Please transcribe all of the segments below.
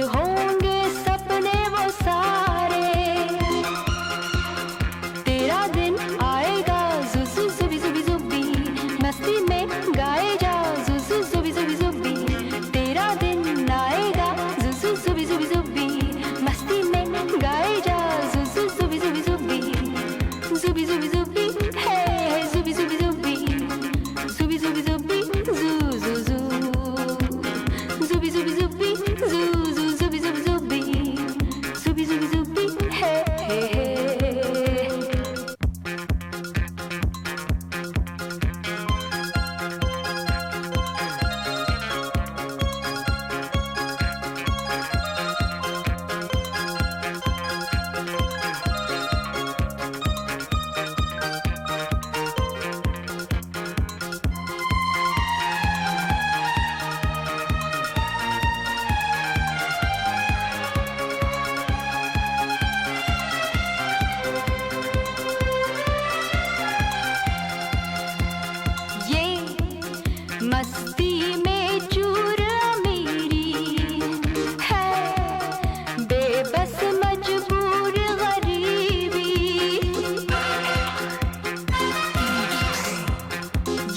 होंगे सपने वो सारे, तेरा दिन आएगा जुजु जुबी जुबी जुबी, मस्ती में गाए जा जुजु जुबी जुबी जुबी, तेरा दिन आएगा जुजु जुबी जुबी जुबी, मस्ती में गाए जा जुजु जुबी जुबी जुबी, जुबी जुबी जुबी है जुबी जुबी जुबी, जुबी जुबी जुबी जू जू जू, जुबी जुबी जुबी जू जू जुबी जुबी जुबी, जुबी जुबी जुबी है मस्ती में चूर मेरी है, बेबस मजबूर गरीबी,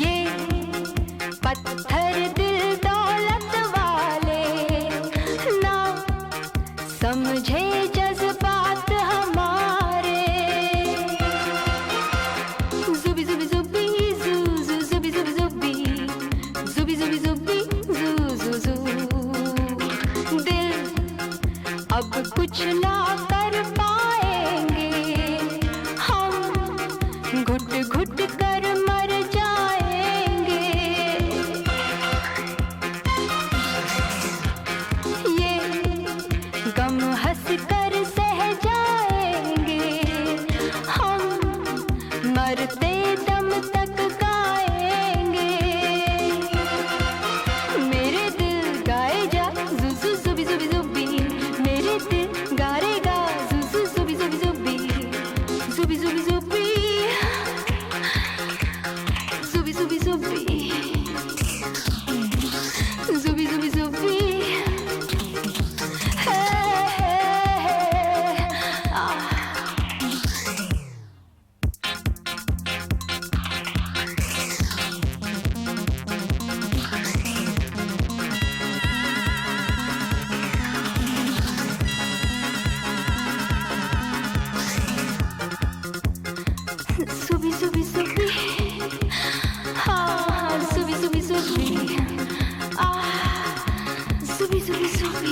ये पत्थर दिल दौलत वाले ना समझे जज्बात हमारे, जुबी जुबी जुबी जू जू जुबी जुबी जुबी, जुबी जुबी जुबी जू जू जू, दिल अब कुछ ना कर पाएंगे हम, घुट घुट कर मर जाएंगे, ये गम हंस कर सह जाएंगे हम, मरते दम तक गाएंगे, मेरे दिल गाए जा जुजु जुबी जुबी जुबी, मेरे दिल गाएगा जुजु जुबी जुबी जुबी, जुबी जुबी जुबी, जुबी जुबी जुबी, जुबी जुबी जुबी है सुबी सुबी सुबी, हाँ सुबी सुबी सुबी, सुबी सुबी सुबी।